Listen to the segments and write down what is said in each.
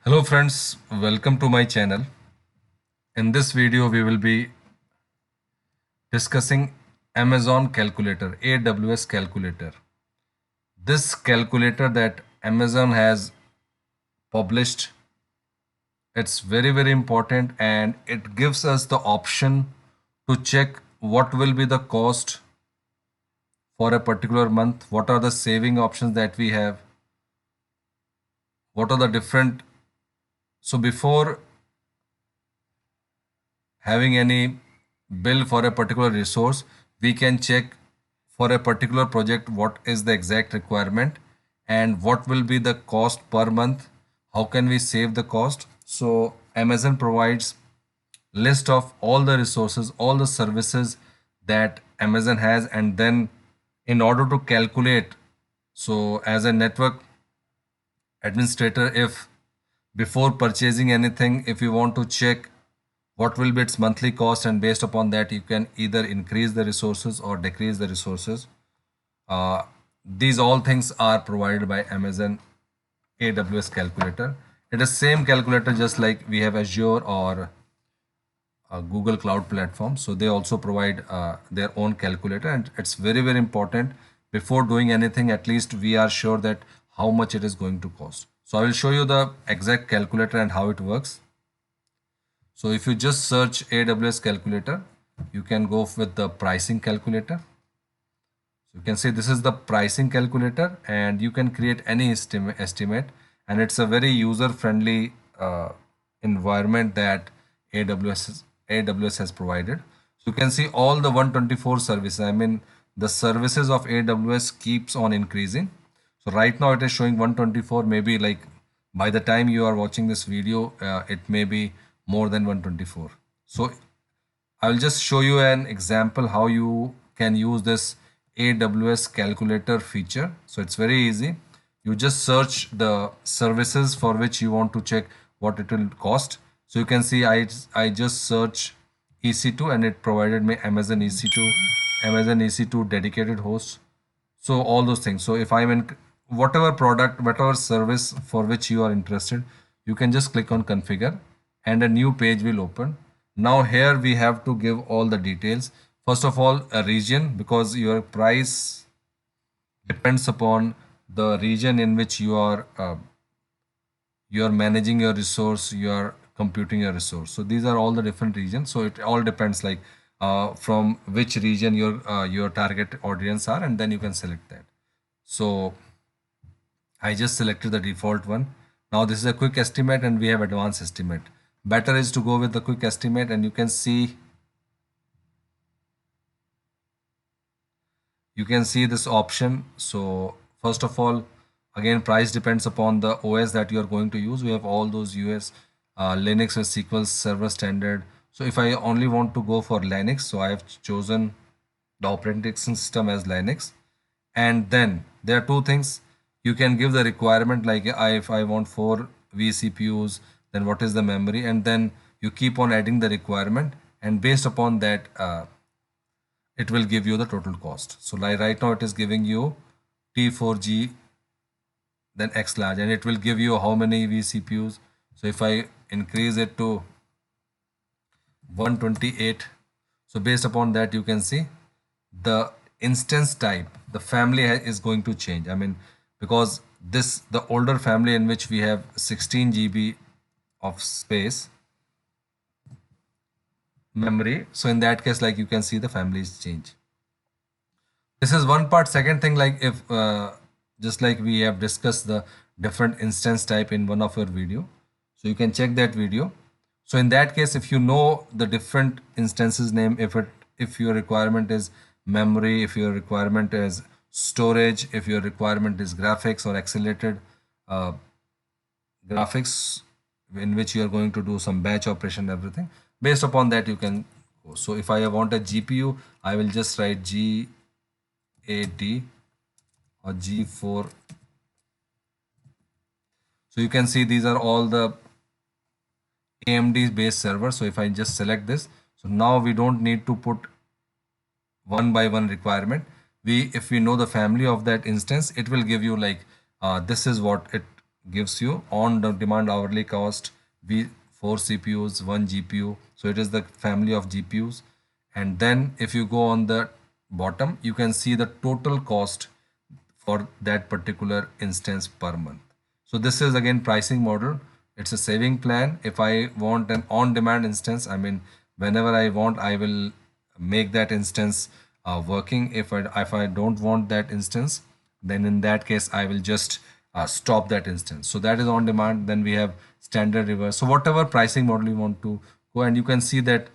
Hello friends, welcome to my channel. In this video we will be discussing Amazon calculator, AWS calculator. This calculator that Amazon has published, it's very important and it gives us the option to check what will be the cost for a particular month, what are the saving options that we have, what are the different. So before having any bill for a particular resource, we can check for a particular project what is the exact requirement and what will be the cost per month, how can we save the cost. So Amazon provides list of all the resources, all the services that Amazon has, and then in order to calculate, so as a network administrator, if before purchasing anything, if you want to check what will be its monthly cost, and based upon that you can either increase the resources or decrease the resources. These all things are provided by Amazon AWS calculator. It is same calculator just like we have Azure or Google Cloud platform. So they also provide their own calculator, and it's very important before doing anything, at least we are sure that how much it is going to cost. So I will show you the exact calculator and how it works. So if you just search AWS calculator, you can go with the pricing calculator. So you can see this is the pricing calculator and you can create any estimate, and it's a very user friendly environment that AWS has provided. So you can see all the 124 services. I mean, the services of AWS keeps on increasing. So right now it is showing 124, maybe like by the time you are watching this video, it may be more than 124. So I will just show you an example how you can use this AWS calculator feature. So it's very easy. You just search the services for which you want to check what it will cost. So you can see I just search EC2 and it provided me Amazon EC2 dedicated host. So all those things. So if I'm in whatever product, whatever service for which you are interested, you can just click on configure and a new page will open. Now here we have to give all the details. First of all, a region, because your price depends upon the region in which you are managing your resource, you are computing your resource. So these are all the different regions. So it all depends like from which region your target audience are, and then you can select that. So I just selected the default one. Now this is a quick estimate and we have advanced estimate. Better is to go with the quick estimate, and you can see this option. So first of all, again, price depends upon the OS that you are going to use. We have all those US Linux with SQL Server Standard. So if I only want to go for Linux, so I have chosen the operating system as Linux. And then there are two things. You can give the requirement like if I want 4 vCPUs, then what is the memory, and then you keep on adding the requirement, and based upon that it will give you the total cost. So like right now it is giving you T4G then X large, and it will give you how many vCPUs. So if I increase it to 128, so based upon that you can see the instance type, the family is going to change. I mean, because the older family in which we have 16 GB of space memory, so in that case, like you can see the families change. This is one part. Second thing, like if just like we have discussed the different instance type in one of your video, so you can check that video. So in that case, if you know the different instances name, if your requirement is memory, if your requirement is storage, if your requirement is graphics or accelerated graphics in which you are going to do some batch operation, everything based upon that you can go. So if I want a GPU, I will just write GAT or G4. So you can see these are all the AMD based servers. So if I just select this, so now we don't need to put one by one requirement. If we know the family of that instance, it will give you like this is what it gives you on the demand hourly cost, v 4 CPUs, 1 GPU. So it is the family of GPUs. And then if you go on the bottom, you can see the total cost for that particular instance per month. So this is again pricing model. It's a saving plan. If I want an on-demand instance, I mean, whenever I want, I will make that instance working. If I don't want that instance, then in that case, I will just stop that instance. So that is on demand. Then we have standard reverse. So whatever pricing model you want to go, and you can see that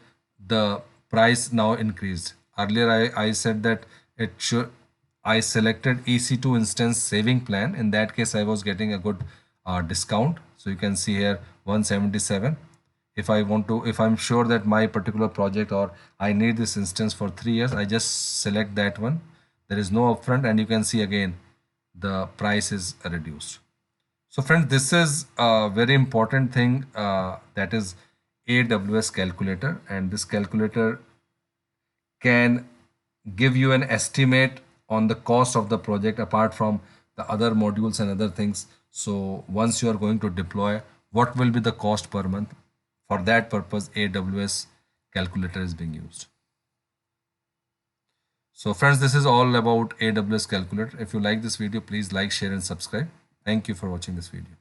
the price now increased. Earlier, I said that it should. I selected EC2 instance saving plan. In that case, I was getting a good discount. So you can see here 177. If I want to, if I'm sure that my particular project or I need this instance for 3 years, I just select that one. There is no upfront, and you can see again the price is reduced. So friends, this is a very important thing, that is AWS calculator, and this calculator can give you an estimate on the cost of the project apart from the other modules and other things. So once you are going to deploy, what will be the cost per month? For that purpose, AWS calculator is being used. So friends, this is all about AWS calculator. If you like this video, please like, share and subscribe. Thank you for watching this video.